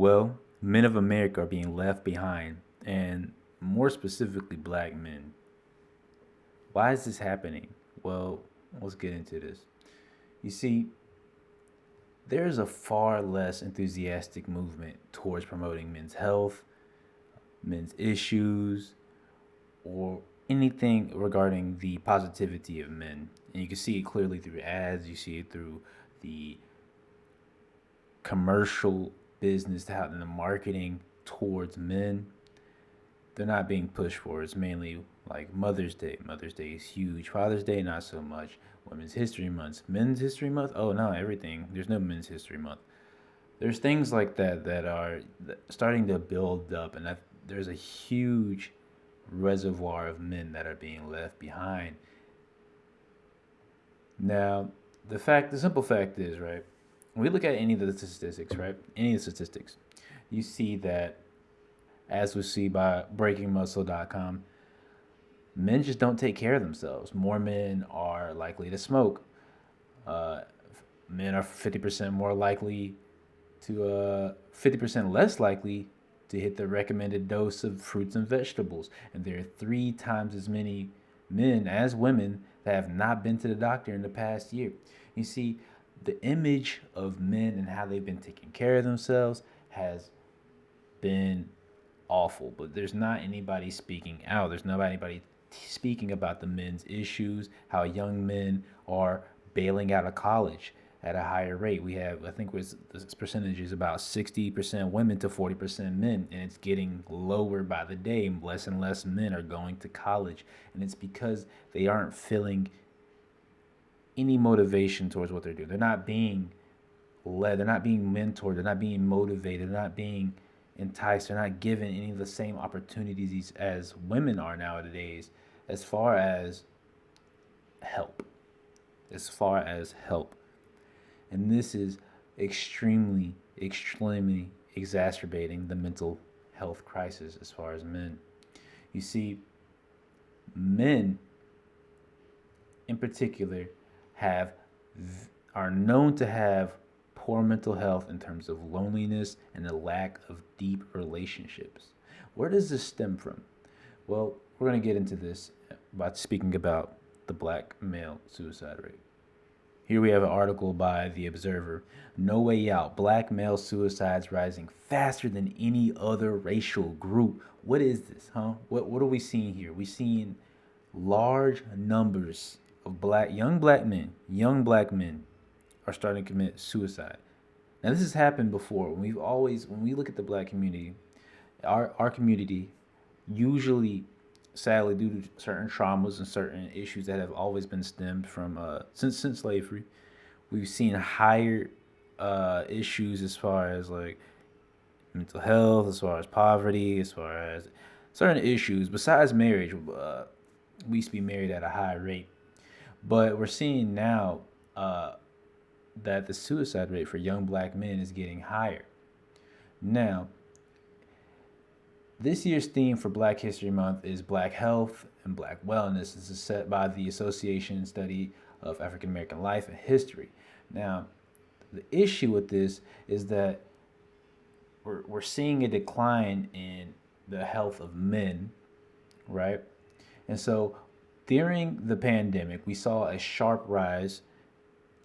Well, men of America are being left behind, and more specifically, black men. Why is this happening? Well, let's get into this. You see, there's a far less enthusiastic movement towards promoting men's health, men's issues, or anything regarding the positivity of men. And you can see it clearly through ads, you see it through the commercial business, how the marketing towards men. They're not being pushed for. It's mainly like Mother's Day. Mother's Day is huge. Father's Day, not so much. Women's History Month. Men's History Month? Oh, no, everything. There's no Men's History Month. There's things like that that are starting to build up, and there's a huge reservoir of men that are being left behind. Now, the simple fact is, right? When we look at any of the statistics, right? Any of the statistics, you see that, as we see by breakingmuscle.com, men just don't take care of themselves. More men are likely to smoke. Uh, Men are 50% more likely to 50% less likely to hit the recommended dose of fruits and vegetables. And there are 3 times as many men as women that have not been to the doctor in the past year. You see, the image of men and how they've been taking care of themselves has been awful, but there's not anybody speaking out. There's nobody speaking about the men's issues, how young men are bailing out of college at a higher rate. We have, I think, this percentage is about 60% women to 40% men, and it's getting lower by the day. Less and less men are going to college, and it's because they aren't feeling any motivation towards what they're doing. They're not being led. They're not being mentored. They're not being motivated. They're not being enticed. They're not given any of the same opportunities as women are nowadays, as far as help. As far as help. And this is extremely exacerbating the mental health crisis as far as men. You see, men in particular have are known to have poor mental health in terms of loneliness and a lack of deep relationships. Where does this stem from? Well, we're going to get into this by speaking about the black male suicide rate. Here we have an article by The Observer. No Way Out. Black male suicides rising faster than any other racial group. What is this, huh? What are we seeing here? We're seeing large numbers of young black men are starting to commit suicide. Now this has happened before. When we look at the black community, our community usually, sadly, due to certain traumas and certain issues that have always been stemmed from since slavery, we've seen higher issues as far as like mental health, as far as poverty, as far as certain issues. Besides marriage, we used to be married at a high rate, but we're seeing now that the suicide rate for young black men is getting higher. Now, this year's theme for Black History Month is Black Health and Black Wellness. This is set by the Association Study of African American Life and History. Now, the issue with this is that we're seeing a decline in the health of men, right? And so during the pandemic, we saw a sharp rise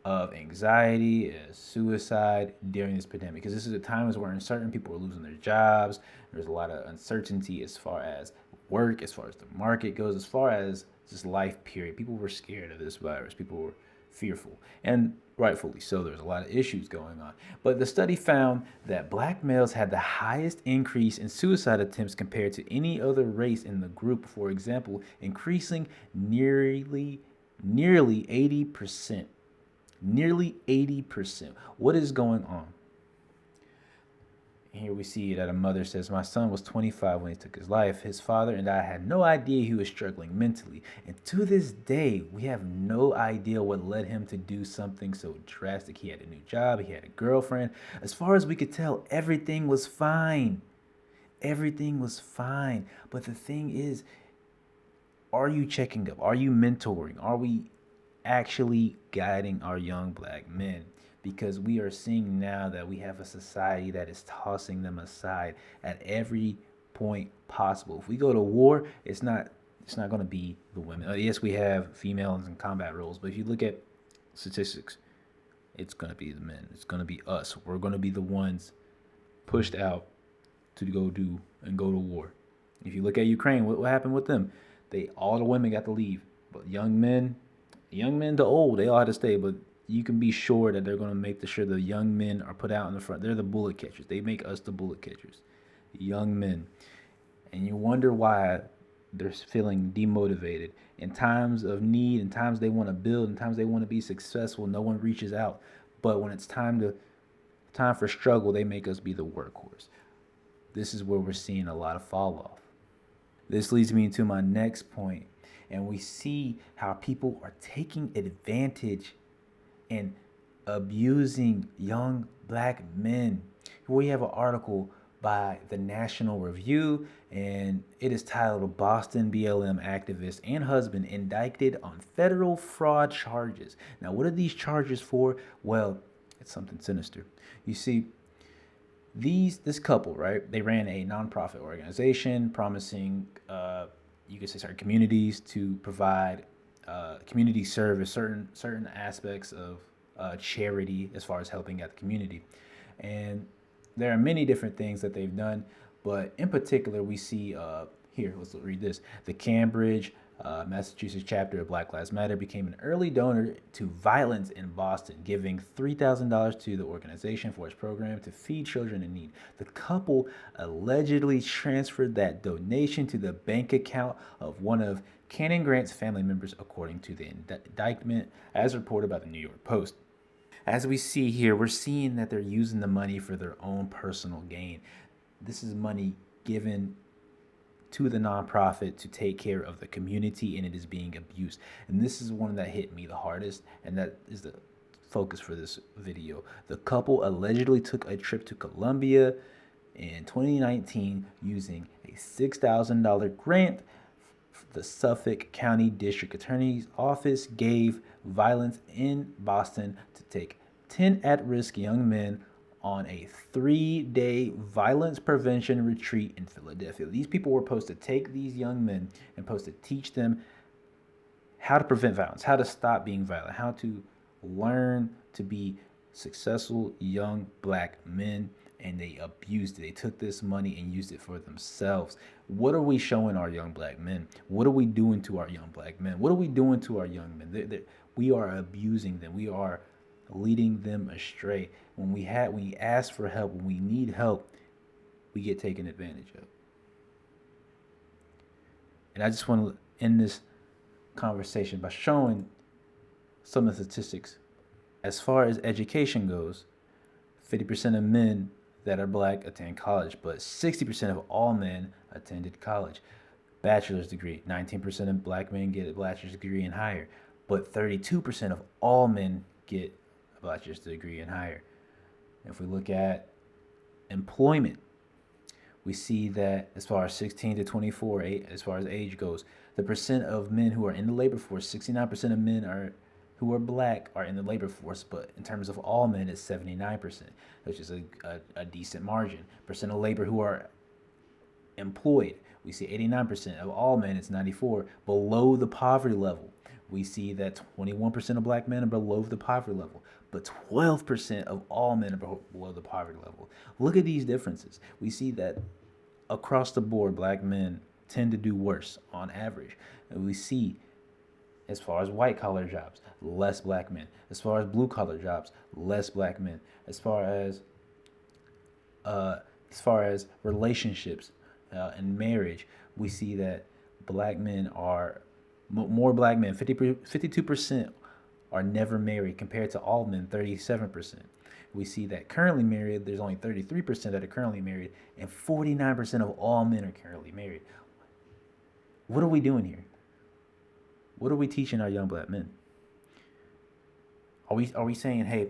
of anxiety, suicide during this pandemic, because this is a time where certain people are losing their jobs. There's a lot of uncertainty as far as work, as far as the market goes, as far as just life period. People were scared of this virus. People were fearful, and rightfully so. There's a lot of issues going on. But the study found that black males had the highest increase in suicide attempts compared to any other race in the group. For example, increasing nearly 80%. Nearly 80%. What is going on? Here we see that a mother says, "My son was 25 when he took his life. His father and I had no idea he was struggling mentally. And to this day, we have no idea what led him to do something so drastic. He had a new job, he had a girlfriend. As far as we could tell, everything was fine. Everything was fine. But the thing is, are you checking up? Are you mentoring? Are we actually guiding our young black men? because we are seeing now that we have a society that is tossing them aside at every point possible. If we go to war, it's not going to be the women. Yes, we have females in combat roles, but if you look at statistics, it's going to be the men. It's going to be us. We're going to be the ones pushed out to go to war. If you look at Ukraine, what happened with them? All the women got to leave, but young men to old, they all had to stay. But you can be sure that they're going to make sure the young men are put out in the front. They're the bullet catchers. They make us the bullet catchers, young men. And you wonder why they're feeling demotivated in times of need, in times they want to build, in times they want to be successful. No one reaches out, but when it's time for struggle, they make us be the workhorse. This is where we're seeing a lot of fall off. This leads me to my next point, and we see how people are taking advantage and abusing young black men. We have an article by the National Review, and it is titled Boston BLM Activist and Husband Indicted on Federal Fraud Charges. Now, what are these charges for? Well, it's something sinister. You see, this couple, right? They ran a nonprofit organization promising, you could say, certain communities to provide community service, certain aspects of charity as far as helping out the community, and there are many different things that they've done, but in particular, we see here. Let's read this. The Cambridge, Massachusetts chapter of Black Lives Matter became an early donor to violence in Boston, giving $3,000 to the organization for its program to feed children in need. The couple allegedly transferred that donation to the bank account of one of Cannon Grant's family members, according to the indictment, as reported by the New York Post. As we see here, we're seeing that they're using the money for their own personal gain. This is money given to the nonprofit to take care of the community, and it is being abused. And this is one that hit me the hardest, and that is the focus for this video. The couple allegedly took a trip to Colombia in 2019 using a $6,000 grant the Suffolk County District Attorney's Office gave violence in Boston to take 10 at-risk young men on a 3-day violence prevention retreat in Philadelphia. These people were supposed to take these young men and supposed to teach them how to prevent violence, how to stop being violent, how to learn to be successful young black men, and they abused it. They took this money and used it for themselves. What are we showing our young black men? What are we doing to our young black men? What are we doing to our young men? We are abusing them. We are leading them astray. When we ask for help, when we need help, we get taken advantage of. And I just want to end this conversation by showing some of the statistics. As far as education goes, 50% of men that are black attend college, but 60% of all men attended college. Bachelor's degree, 19% of black men get a bachelor's degree and higher, but 32% of all men get a bachelor's degree and higher. If we look at employment, we see that as far as 16 to 24, as far as age goes, the percent of men who are in the labor force, 69% of men who are black are in the labor force, but in terms of all men, it's 79%, which is a decent margin. Percent of labor who are employed, we see 89% of all men, it's 94, below the poverty level. We see that 21% of black men are below the poverty level, but 12% of all men are below the poverty level. Look at these differences. We see that across the board, black men tend to do worse on average. And we see, as far as white collar jobs, less black men. As far as blue collar jobs, less black men. As far as relationships and marriage, we see that black men are more black men. 52% are never married compared to all men, 37%. We see that currently married, there's only 33% that are currently married, and 49% of all men are currently married. What are we doing here? What are we teaching our young black men? Are we saying, hey,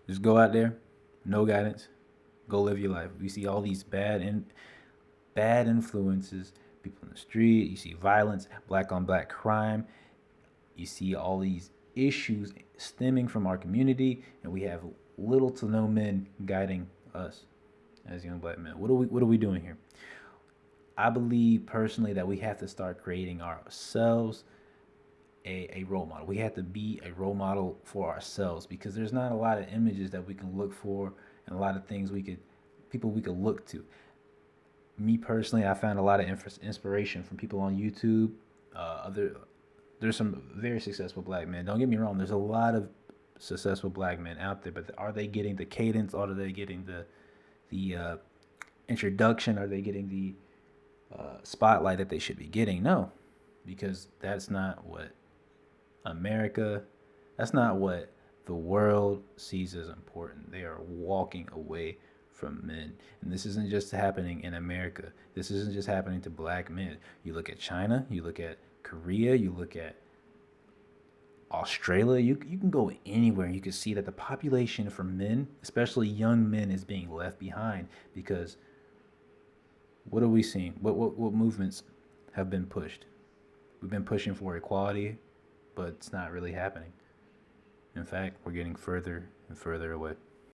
just go out there, no guidance, go live your life? We see all these bad influences, people in the street. You see violence, black on black crime. You see all these issues stemming from our community, and we have little to no men guiding us as young black men. What are we doing here? I believe personally that we have to start creating ourselves a role model. We have to be a role model for ourselves because there's not a lot of images that we can look for and a lot of things people we could look to. Me personally, I found a lot of inspiration from people on YouTube. Other There's some very successful black men. Don't get me wrong. There's a lot of successful black men out there, but are they getting the cadence? Are they getting the introduction? Are they getting the spotlight that they should be getting? No, because that's not what America, that's not what the world sees as important. They are walking away from men. And this isn't just happening in America. This isn't just happening to black men. You look at China, you look at Korea, you look at Australia, you can go anywhere and you can see that the population for men, especially young men, is being left behind because what are we seeing? What movements have been pushed? We've been pushing for equality, but it's not really happening. In fact, we're getting further and further away.